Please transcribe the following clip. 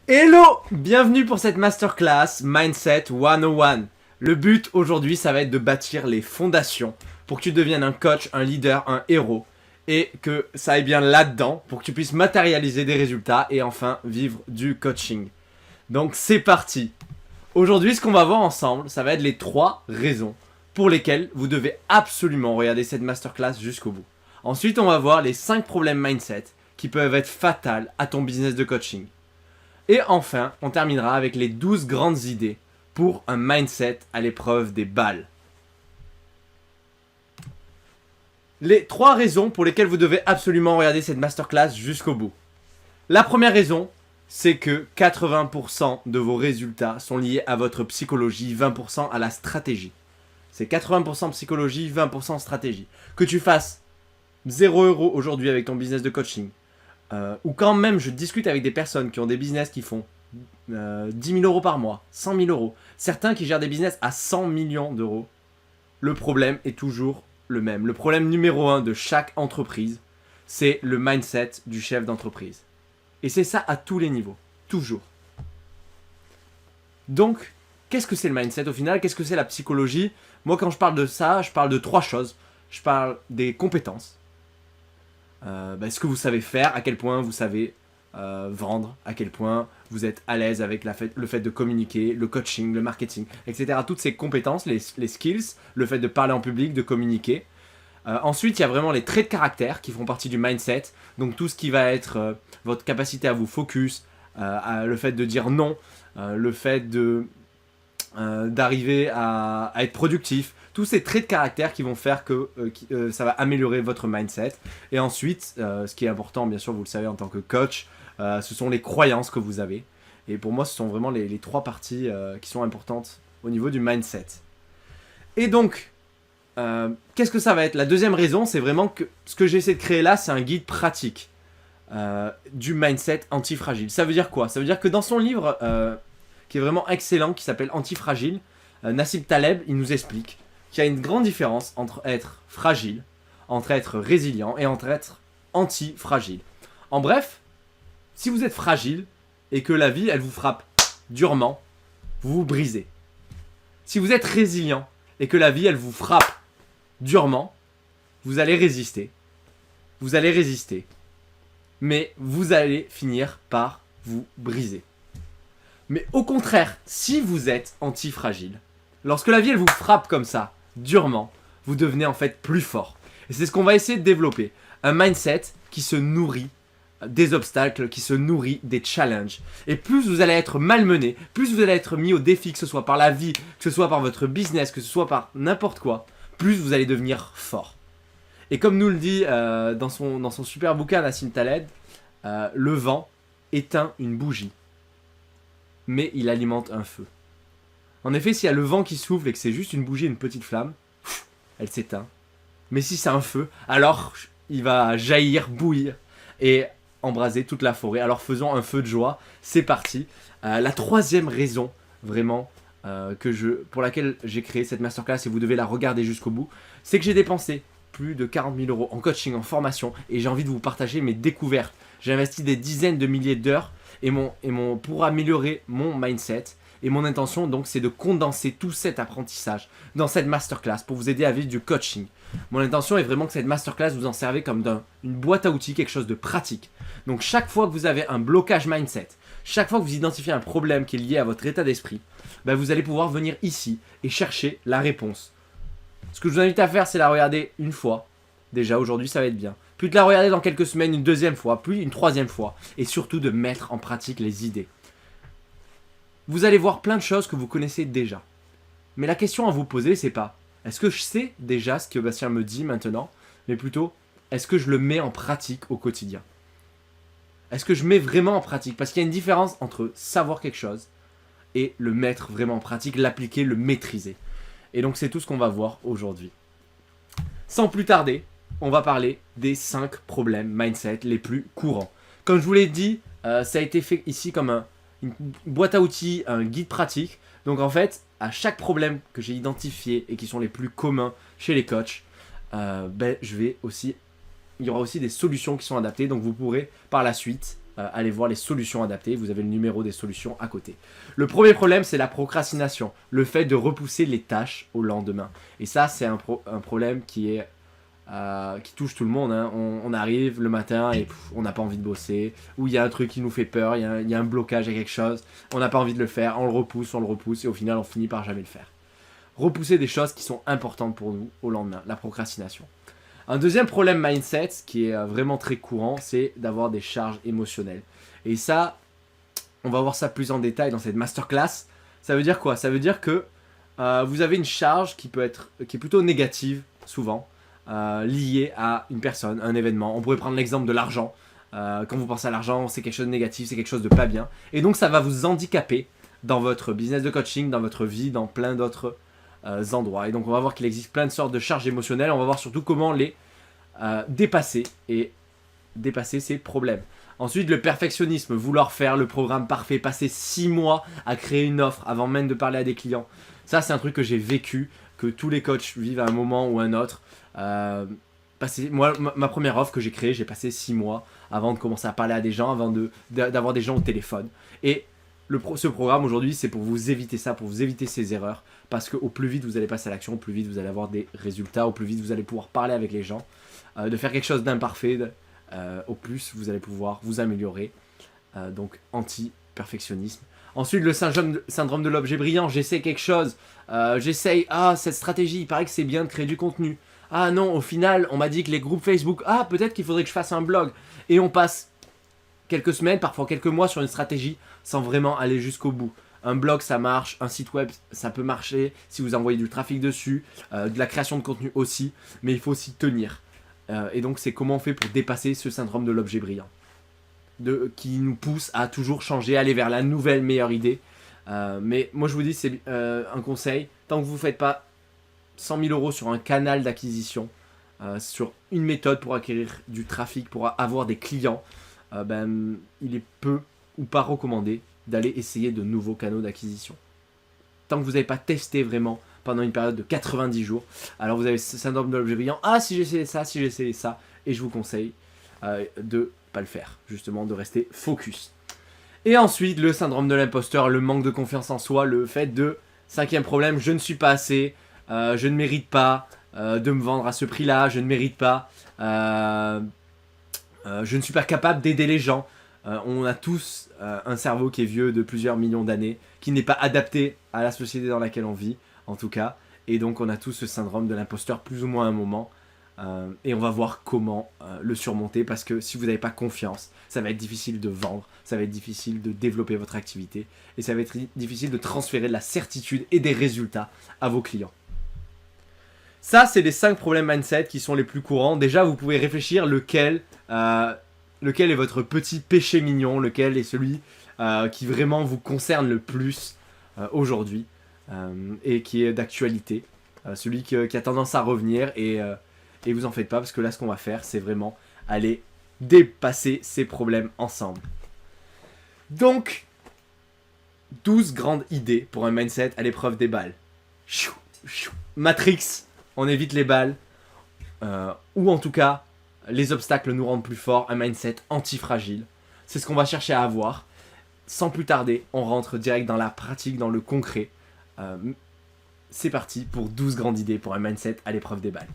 Hello! Bienvenue pour cette masterclass Mindset 101. Le but aujourd'hui, ça va être de bâtir les fondations pour que tu deviennes un coach, un leader, un héros et que ça aille bien là-dedans pour que tu puisses matérialiser des résultats et enfin vivre du coaching. Donc c'est parti! Aujourd'hui, ce qu'on va voir ensemble, ça va être les 3 raisons pour lesquelles vous devez absolument regarder cette masterclass jusqu'au bout. Ensuite, on va voir les 5 problèmes mindset qui peuvent être fatals à ton business de coaching. Et enfin, on terminera avec les 12 grandes idées pour un mindset à l'épreuve des balles. Les 3 raisons pour lesquelles vous devez absolument regarder cette masterclass jusqu'au bout. La première raison, c'est que 80% de vos résultats sont liés à votre psychologie, 20% à la stratégie. C'est 80% psychologie, 20% stratégie. Que tu fasses 0 € aujourd'hui avec ton business de coaching, ou quand même je discute avec des personnes qui ont des business qui font 10 000 € par mois, 100 000 €, certains qui gèrent des business à 100 millions d'euros, le problème est toujours le même. Le problème numéro 1 de chaque entreprise, c'est le mindset du chef d'entreprise. Et c'est ça à tous les niveaux, toujours. Donc, qu'est-ce que c'est le mindset au final? Qu'est-ce que c'est la psychologie? Moi, quand je parle de ça, je parle de 3 choses. Je parle des compétences. Ce que vous savez faire, à quel point vous savez vendre, à quel point vous êtes à l'aise avec le fait de communiquer, le coaching, le marketing, etc. Toutes ces compétences, les skills, le fait de parler en public, de communiquer. Ensuite, il y a vraiment les traits de caractère qui font partie du mindset. Donc tout ce qui va être votre capacité à vous focus, le fait de dire non, le fait d'arriver à être productif. Tous ces traits de caractère qui vont faire que ça va améliorer votre mindset. Et ensuite, ce qui est important, bien sûr, vous le savez en tant que coach, ce sont les croyances que vous avez. Et pour moi, ce sont vraiment les 3 parties qui sont importantes au niveau du mindset. Et donc, qu'est-ce que ça va être? La deuxième raison, c'est vraiment que ce que j'essaie de créer là, c'est un guide pratique du mindset antifragile. Ça veut dire quoi? Ça veut dire que dans son livre, qui est vraiment excellent, qui s'appelle Antifragile, Nassim Taleb, il nous explique qu'il y a une grande différence entre être fragile, entre être résilient et entre être anti-fragile. En bref, si vous êtes fragile et que la vie, elle vous frappe durement, vous vous brisez. Si vous êtes résilient et que la vie, elle vous frappe durement, vous allez résister. Vous allez résister. Mais vous allez finir par vous briser. Mais au contraire, si vous êtes anti-fragile, lorsque la vie, elle vous frappe comme ça, durement, vous devenez en fait plus fort. Et c'est ce qu'on va essayer de développer. Un mindset qui se nourrit des obstacles, qui se nourrit des challenges. Et plus vous allez être malmené, plus vous allez être mis au défi, que ce soit par la vie, que ce soit par votre business, que ce soit par n'importe quoi, plus vous allez devenir fort. Et comme nous le dit dans son super bouquin Nassim Taleb, le vent éteint une bougie, mais il alimente un feu. En effet, s'il y a le vent qui souffle et que c'est juste une bougie, une petite flamme, elle s'éteint. Mais si c'est un feu, alors il va jaillir, bouillir et embraser toute la forêt. Alors faisons un feu de joie, c'est parti. La 3e raison, vraiment, pour laquelle j'ai créé cette masterclass et vous devez la regarder jusqu'au bout, c'est que j'ai dépensé plus de 40 000 € en coaching, en formation et j'ai envie de vous partager mes découvertes. J'ai investi des dizaines de milliers d'heures pour améliorer mon mindset. Et mon intention, donc, c'est de condenser tout cet apprentissage dans cette masterclass pour vous aider à vivre du coaching. Mon intention est vraiment que cette masterclass, vous en servez comme une boîte à outils, quelque chose de pratique. Donc, chaque fois que vous avez un blocage mindset, chaque fois que vous identifiez un problème qui est lié à votre état d'esprit, vous allez pouvoir venir ici et chercher la réponse. Ce que je vous invite à faire, c'est la regarder une fois. Déjà, aujourd'hui, ça va être bien. Puis de la regarder dans quelques semaines une 2e fois, puis une 3e fois. Et surtout de mettre en pratique les idées. Vous allez voir plein de choses que vous connaissez déjà. Mais la question à vous poser, c'est pas est-ce que je sais déjà ce que Bastien me dit maintenant, mais plutôt est-ce que je le mets en pratique au quotidien? Est-ce que je mets vraiment en pratique? Parce qu'il y a une différence entre savoir quelque chose et le mettre vraiment en pratique, l'appliquer, le maîtriser. Et donc c'est tout ce qu'on va voir aujourd'hui. Sans plus tarder, on va parler des 5 problèmes mindset les plus courants. Comme je vous l'ai dit, ça a été fait ici comme une boîte à outils, un guide pratique. Donc en fait, à chaque problème que j'ai identifié et qui sont les plus communs chez les coachs, il y aura aussi des solutions qui sont adaptées. Donc vous pourrez par la suite allez voir les solutions adaptées. Vous avez le numéro des solutions à côté. Le premier problème, c'est la procrastination. Le fait de repousser les tâches au lendemain. Et ça, c'est un problème qui touche tout le monde. Hein. On arrive le matin et on n'a pas envie de bosser. Ou il y a un truc qui nous fait peur, il y a un blocage, il y a quelque chose. On n'a pas envie de le faire, on le repousse et au final, on finit par jamais le faire. Repousser des choses qui sont importantes pour nous au lendemain, la procrastination. Un deuxième problème mindset, qui est vraiment très courant, c'est d'avoir des charges émotionnelles. Et ça, on va voir ça plus en détail dans cette masterclass. Ça veut dire quoi? Ça veut dire que vous avez une charge qui est plutôt négative, souvent, liée à une personne, un événement. On pourrait prendre l'exemple de l'argent. Quand vous pensez à l'argent, c'est quelque chose de négatif, c'est quelque chose de pas bien. Et donc, ça va vous handicaper dans votre business de coaching, dans votre vie, dans plein d'autres endroits. Et donc, on va voir qu'il existe plein de sortes de charges émotionnelles. On va voir surtout comment les dépasser et dépasser ces problèmes. Ensuite, le perfectionnisme, vouloir faire le programme parfait, passer 6 mois à créer une offre avant même de parler à des clients. Ça, c'est un truc que j'ai vécu, que tous les coachs vivent à un moment ou un autre. Moi, ma première offre que j'ai créée, j'ai passé 6 mois avant de commencer à parler à des gens, avant d'avoir des gens au téléphone. Et ce programme aujourd'hui, c'est pour vous éviter ça, pour vous éviter ces erreurs. Parce qu'au plus vite vous allez passer à l'action, au plus vite vous allez avoir des résultats, au plus vite vous allez pouvoir parler avec les gens. De faire quelque chose d'imparfait, au plus vous allez pouvoir vous améliorer. Donc anti-perfectionnisme. Ensuite, le syndrome de l'objet brillant. J'essaie quelque chose, j'essaye, cette stratégie, il paraît que c'est bien de créer du contenu. Ah non, au final, on m'a dit que les groupes Facebook, peut-être qu'il faudrait que je fasse un blog. Et on passe quelques semaines, parfois quelques mois sur une stratégie sans vraiment aller jusqu'au bout. Un blog, ça marche, un site web, ça peut marcher si vous envoyez du trafic dessus, de la création de contenu aussi, mais il faut aussi tenir. Et donc, c'est comment on fait pour dépasser ce syndrome de l'objet brillant, qui nous pousse à toujours changer, aller vers la nouvelle, meilleure idée. Mais moi, je vous dis, c'est un conseil, tant que vous ne faites pas 100 000 € sur un canal d'acquisition, sur une méthode pour acquérir du trafic, pour avoir des clients, il est peu ou pas recommandé d'aller essayer de nouveaux canaux d'acquisition. Tant que vous n'avez pas testé vraiment pendant une période de 90 jours, alors vous avez ce syndrome de l'objet brillant. Si j'essayais ça, et je vous conseille de pas le faire, justement de rester focus. Et ensuite, le syndrome de l'imposteur, le manque de confiance en soi, le fait de, cinquième problème, je ne suis pas assez, je ne mérite pas de me vendre à ce prix-là, je ne mérite pas, je ne suis pas capable d'aider les gens. On a tous un cerveau qui est vieux de plusieurs millions d'années, qui n'est pas adapté à la société dans laquelle on vit, en tout cas. Et donc on a tous ce syndrome de l'imposteur plus ou moins à un moment. Et on va voir comment le surmonter, parce que si vous n'avez pas confiance, ça va être difficile de vendre, ça va être difficile de développer votre activité, et ça va être difficile de transférer de la certitude et des résultats à vos clients. Ça, c'est les 5 problèmes mindset qui sont les plus courants. Déjà, vous pouvez réfléchir lequel est votre petit péché mignon, lequel est celui qui vraiment vous concerne le plus aujourd'hui et qui est d'actualité, celui qui a tendance à revenir, et vous en faites pas, parce que là ce qu'on va faire, c'est vraiment aller dépasser ces problèmes ensemble. Donc 12 grandes idées pour un mindset à l'épreuve des balles. Matrix, on évite les balles, ou en tout cas les obstacles nous rendent plus forts. Un mindset anti-fragile, c'est ce qu'on va chercher à avoir. Sans plus tarder, on rentre direct dans la pratique, dans le concret. C'est parti pour 12 grandes idées pour un mindset à l'épreuve des balles.